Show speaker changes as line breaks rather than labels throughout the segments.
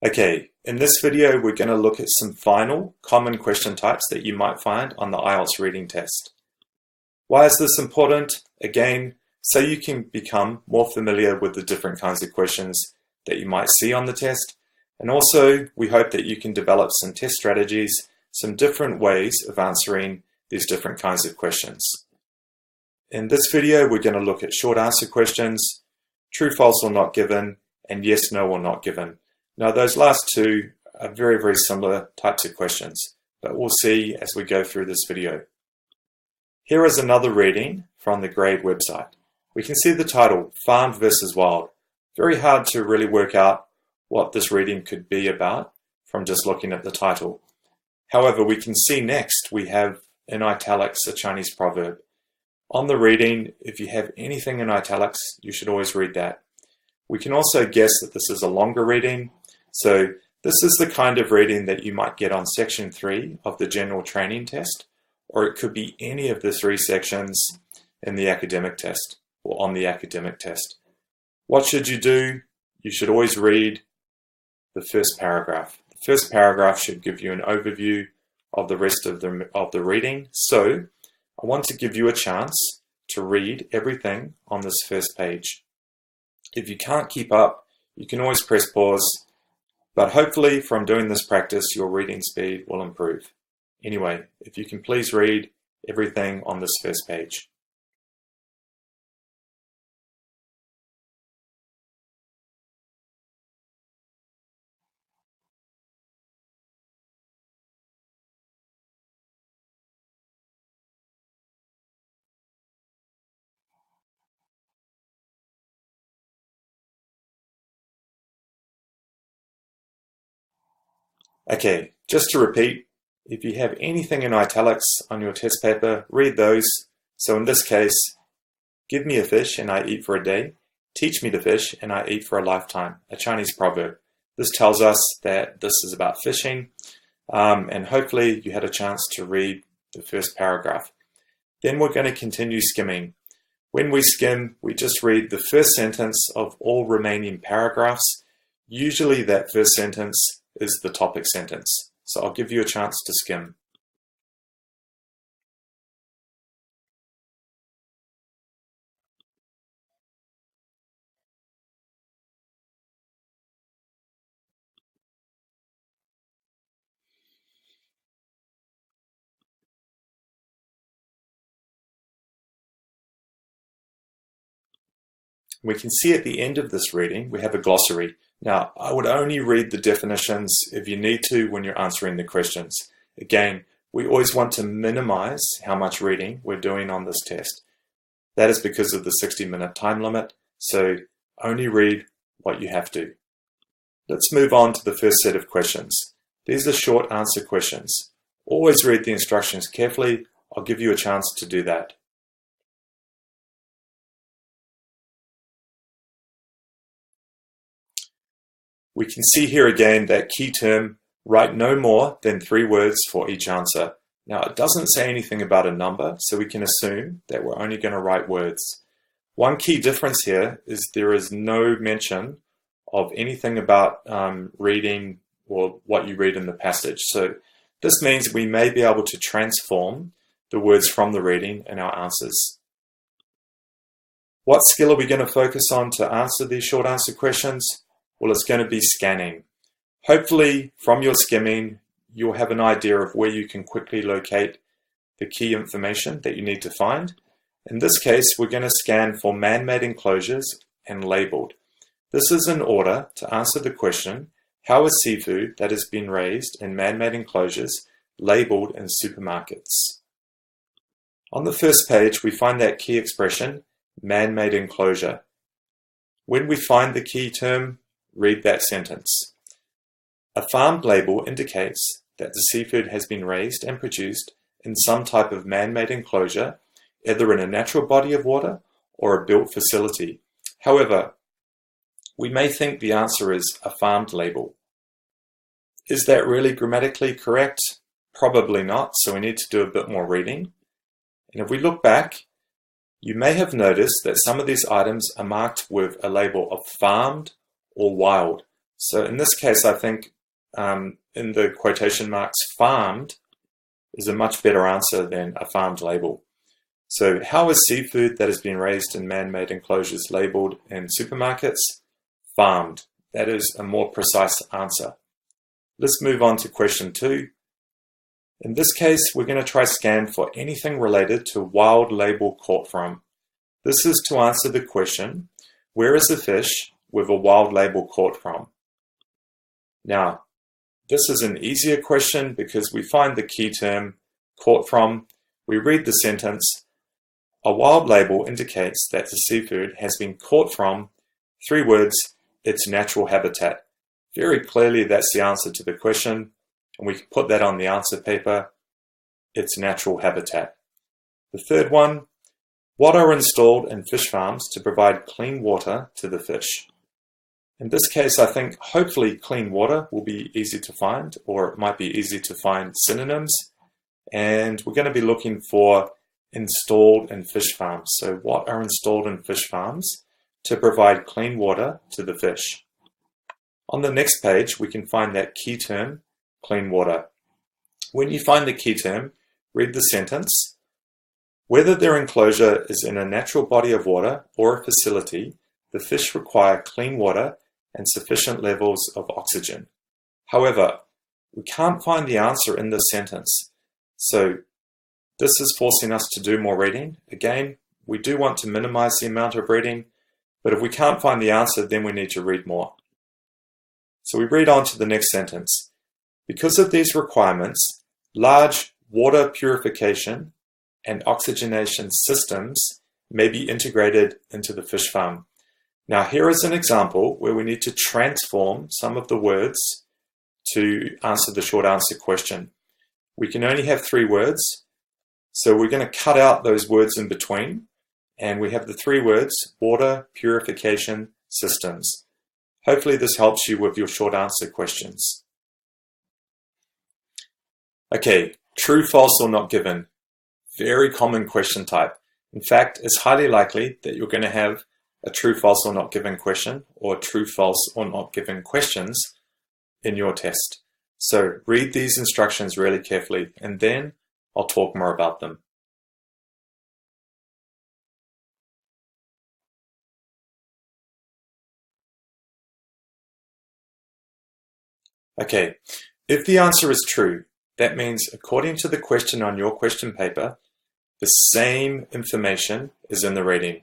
Okay, in this video we're going to look at some final common question types that you might find on the IELTS reading test. Why is this important? Again, so you can become more familiar with the different kinds of questions that you might see on the test, and also we hope that you can develop some test strategies, some different ways of answering these different kinds of questions. In this video we're going to look at short answer questions, true, false or not given, and yes, no or not given. Now those last two are very similar types of questions, but we'll see as we go through this video. Here is another reading from the Grade website. We can see the title, Farmed versus Wild. Very hard to really work out what this reading could be about from just looking at the title. However, we can see next we have in italics a Chinese proverb. On the reading, if you have anything in italics, you should always read that. We can also guess that this is a longer reading. So this is the kind of reading that you might get on section 3 of the general training test, or it could be any of the 3 sections in the academic test or on the academic test. What should you do? You should always read the first paragraph. The first paragraph should give you an overview of the rest of the reading. So I want to give you a chance to read everything on this first page. If you can't keep up, you can always press pause. But hopefully from doing this practice, your reading speed will improve. Anyway, if you can please read everything on this first page. Okay, just to repeat, if you have anything in italics on your test paper, read those. So in this case, give me a fish and I eat for a day. Teach me to fish and I eat for a lifetime, a Chinese proverb. This tells us that this is about fishing, and hopefully you had a chance to read the first paragraph. Then we're going to continue skimming. When we skim, we just read the first sentence of all remaining paragraphs. Usually that first sentence is the topic sentence. So I'll give you a chance to skim. We can see at the end of this reading, we have a glossary. Now, I would only read the definitions if you need to when you're answering the questions. Again, we always want to minimize how much reading we're doing on this test. That is because of the 60-minute time limit, so only read what you have to. Let's move on to the first set of questions. These are short answer questions. Always read the instructions carefully. I'll give you a chance to do that. We can see here again that key term, write no more than 3 words for each answer. Now it doesn't say anything about a number, so we can assume that we're only going to write words. One key difference here is there is no mention of anything about reading or what you read in the passage. So this means we may be able to transform the words from the reading in our answers. What skill are we going to focus on to answer these short answer questions? Well, it's going to be scanning. Hopefully, from your skimming, you'll have an idea of where you can quickly locate the key information that you need to find. In this case, we're going to scan for man-made enclosures and labeled. This is in order to answer the question, how is seafood that has been raised in man-made enclosures labeled in supermarkets? On the first page, we find that key expression, man-made enclosure. When we find the key term, read that sentence. A farmed label indicates that the seafood has been raised and produced in some type of man-made enclosure, either in a natural body of water or a built facility. However, we may think the answer is a farmed label. Is that really grammatically correct? Probably not, so we need to do a bit more reading. And if we look back, you may have noticed that some of these items are marked with a label of farmed or wild. So in this case, I think in the quotation marks, farmed is a much better answer than a farmed label. So how is seafood that has been raised in man-made enclosures labeled in supermarkets? Farmed. That is a more precise answer. Let's move on to question 2. In this case, we're going to try scan for anything related to wild label caught from. This is to answer the question, where is a fish with a wild label caught from? Now, this is an easier question because we find the key term, caught from. We read the sentence, a wild label indicates that the seafood has been caught from, 3 words, its natural habitat. Very clearly that's the answer to the question, and we can put that on the answer paper, its natural habitat. The third one, what are installed in fish farms to provide clean water to the fish? In this case, I think hopefully clean water will be easy to find, or it might be easy to find synonyms, and we're going to be looking for installed in fish farms. So what are installed in fish farms to provide clean water to the fish? On the next page, we can find that key term, clean water. When you find the key term, read the sentence. Whether their enclosure is in a natural body of water or a facility, the fish require clean water and sufficient levels of oxygen. However, we can't find the answer in this sentence. So this is forcing us to do more reading. Again, we do want to minimize the amount of reading, but if we can't find the answer, then we need to read more. So we read on to the next sentence. Because of these requirements, large water purification and oxygenation systems may be integrated into the fish farm. Now here is an example where we need to transform some of the words to answer the short answer question. We can only have 3 words, so we're going to cut out those words in between, and we have the 3 words, water purification systems. Hopefully this helps you with your short answer questions. Okay, true, false, or not given. Very common question type. In fact, it's highly likely that you're going to have a true, false, or not given question, or true, false, or not given questions in your test. So read these instructions really carefully, and then I'll talk more about them. Okay, if the answer is true, that means according to the question on your question paper, the same information is in the reading.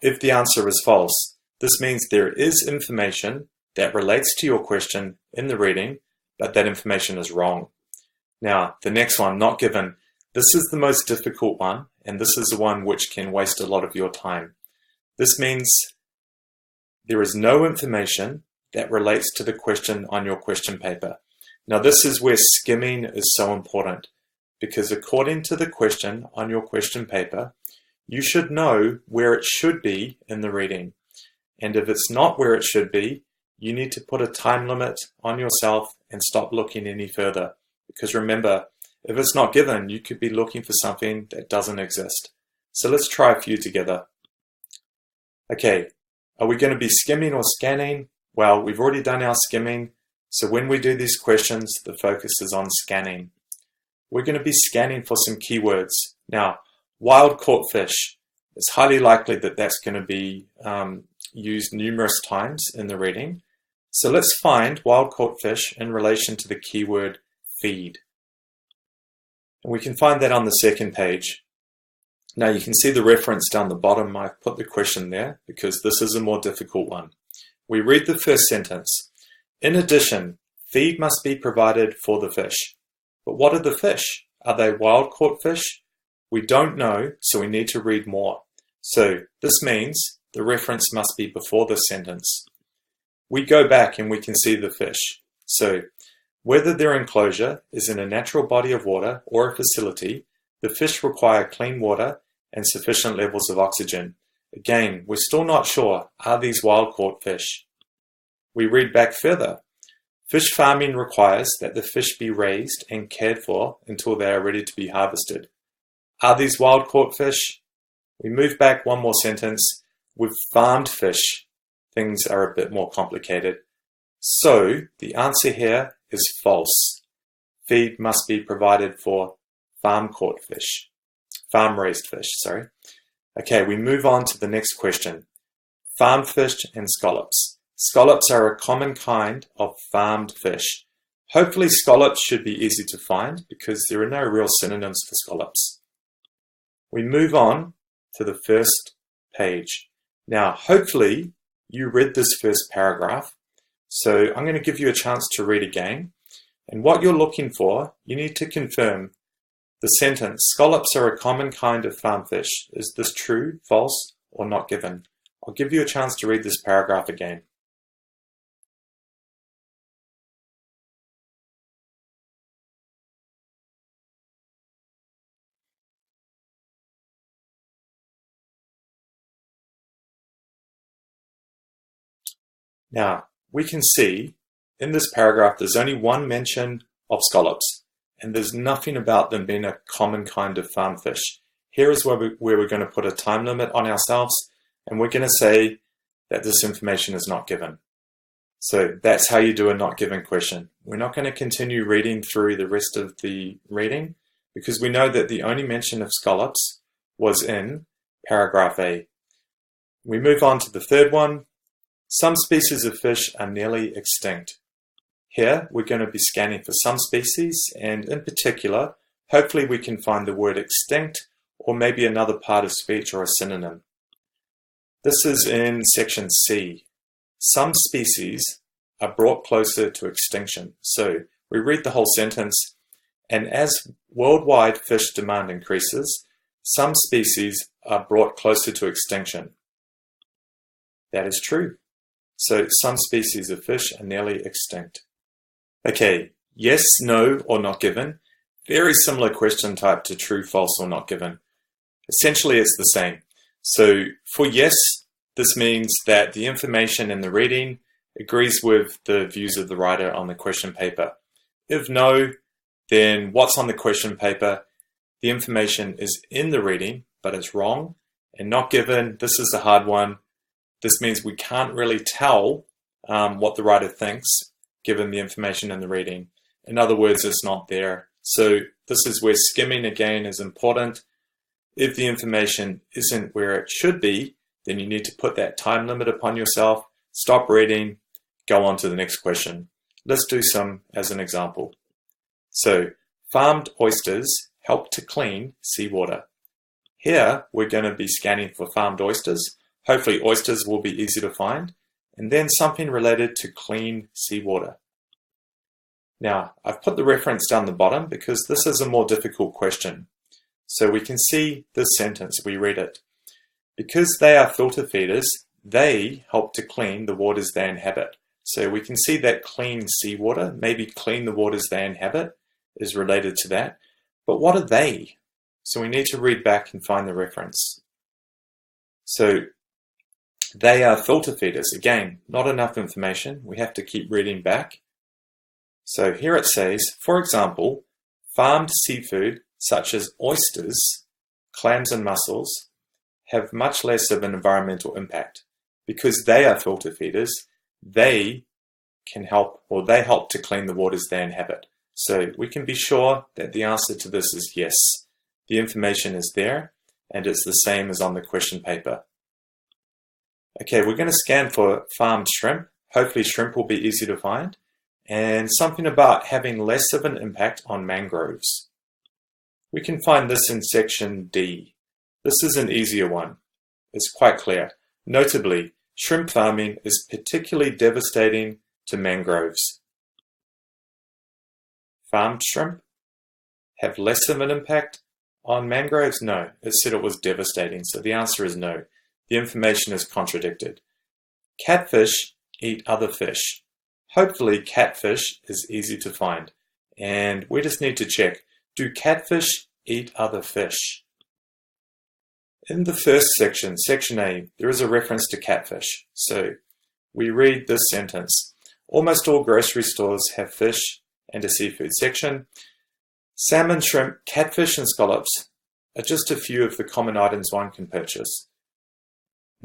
If the answer is false, this means there is information that relates to your question in the reading, but that information is wrong. Now, the next one, not given. This is the most difficult one, and this is the one which can waste a lot of your time. This means there is no information that relates to the question on your question paper. Now, this is where skimming is so important, because according to the question on your question paper, you should know where it should be in the reading. And if it's not where it should be, you need to put a time limit on yourself and stop looking any further. Because remember, if it's not given, you could be looking for something that doesn't exist. So let's try a few together. Okay, are we going to be skimming or scanning? Well, we've already done our skimming. So when we do these questions, the focus is on scanning. We're going to be scanning for some keywords. Now, wild caught fish. It's highly likely that that's going to be used numerous times in the reading. So let's find wild caught fish in relation to the keyword feed. And we can find that on the second page. Now you can see the reference down the bottom. I've put the question there because this is a more difficult one. We read the first sentence. In addition, feed must be provided for the fish. But what are the fish? Are they wild caught fish? We don't know, so we need to read more. So this means the reference must be before the sentence. We go back and we can see the fish. So whether their enclosure is in a natural body of water or a facility, the fish require clean water and sufficient levels of oxygen. Again, we're still not sure, are these wild caught fish? We read back further. Fish farming requires that the fish be raised and cared for until they are ready to be harvested. Are these wild caught fish? We move back one more sentence. With farmed fish, things are a bit more complicated. So the answer here is false. Feed must be provided for farm-caught fish. Farm-raised fish, sorry. Okay, we move on to the next question. Farm fish and scallops. Scallops are a common kind of farmed fish. Hopefully scallops should be easy to find because there are no real synonyms for scallops. We move on to the first page. Now, hopefully you read this first paragraph, so I'm going to give you a chance to read again. And what you're looking for, you need to confirm the sentence, scallops are a common kind of farm fish. Is this true, false, or not given? I'll give you a chance to read this paragraph again. Now, we can see in this paragraph there's only one mention of scallops, and there's nothing about them being a common kind of farm fish. Here is where we're going to put a time limit on ourselves, and we're going to say that this information is not given. So that's how you do a not given question. We're not going to continue reading through the rest of the reading because we know that the only mention of scallops was in paragraph A. We move on to the third one. Some species of fish are nearly extinct. Here we're going to be scanning for some species, and in particular, hopefully we can find the word extinct or maybe another part of speech or a synonym. This is in section C. Some species are brought closer to extinction. So we read the whole sentence, and as worldwide fish demand increases, some species are brought closer to extinction. That is true. So some species of fish are nearly extinct. Okay, yes, no, or not given. Very similar question type to true, false, or not given. Essentially, it's the same. So for yes, this means that the information in the reading agrees with the views of the writer on the question paper. If no, then what's on the question paper? The information is in the reading, but it's wrong. And not given, this is a hard one. This means we can't really tell what the writer thinks given the information in the reading. In other words, it's not there. So this is where skimming again is important. If the information isn't where it should be, then you need to put that time limit upon yourself, stop reading, go on to the next question. Let's do some as an example. So, farmed oysters help to clean seawater. Here, we're going to be scanning for farmed oysters. Hopefully oysters will be easy to find, and then something related to clean seawater. Now, I've put the reference down the bottom because this is a more difficult question. So we can see this sentence, we read it. Because they are filter feeders, they help to clean the waters they inhabit. So we can see that clean seawater, maybe clean the waters they inhabit, is related to that. But what are they? So we need to read back and find the reference. So they are filter feeders. Again, not enough information. We have to keep reading back. So here it says, for example, farmed seafood such as oysters, clams and mussels have much less of an environmental impact. Because they are filter feeders, they can help, or they help to clean the waters they inhabit. So we can be sure that the answer to this is yes. The information is there, and it's the same as on the question paper. Okay, we're going to scan for farmed shrimp. Hopefully shrimp will be easy to find. And something about having less of an impact on mangroves. We can find this in section D. This is an easier one. It's quite clear. Notably, shrimp farming is particularly devastating to mangroves. Farmed shrimp have less of an impact on mangroves? No, it said it was devastating, so the answer is no. The information is contradicted. Catfish eat other fish. Hopefully catfish is easy to find, and we just need to check, do catfish eat other fish? In the first section, section A, there is a reference to catfish. So we read this sentence. Almost all grocery stores have fish and a seafood section. Salmon, shrimp, catfish, and scallops are just a few of the common items one can purchase.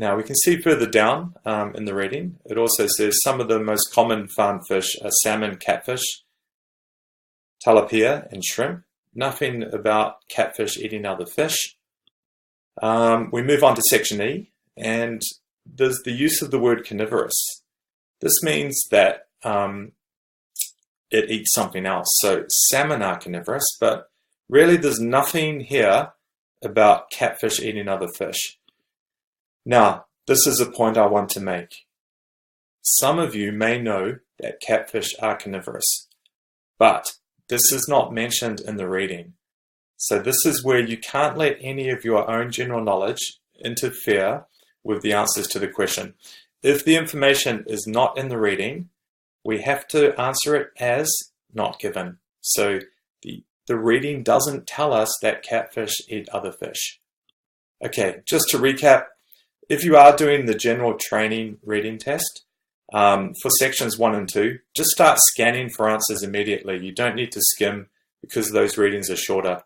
Now we can see further down in the reading, it also says some of the most common farmed fish are salmon, catfish, tilapia, and shrimp. Nothing about catfish eating other fish. We move on to section E, and there's the use of the word carnivorous. This means that it eats something else. So salmon are carnivorous, but really there's nothing here about catfish eating other fish. Now, this is a point I want to make. Some of you may know that catfish are carnivorous, but this is not mentioned in the reading. So this is where you can't let any of your own general knowledge interfere with the answers to the question. If the information is not in the reading, we have to answer it as not given. So the reading doesn't tell us that catfish eat other fish. Okay, just to recap, if you are doing the general training reading test, for sections 1 and 2, just start scanning for answers immediately. You don't need to skim because those readings are shorter.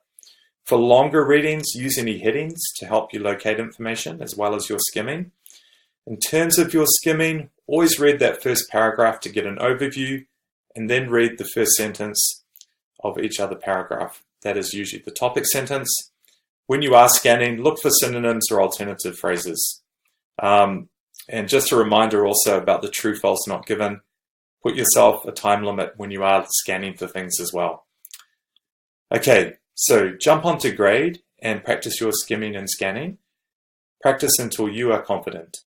For longer readings, use any headings to help you locate information as well as your skimming. In terms of your skimming, always read that first paragraph to get an overview and then read the first sentence of each other paragraph. That is usually the topic sentence. When you are scanning, look for synonyms or alternative phrases. And just a reminder also about the true, false, not given. Put yourself a time limit when you are scanning for things as well. Okay, so jump onto grade and practice your skimming and scanning. Practice until you are confident.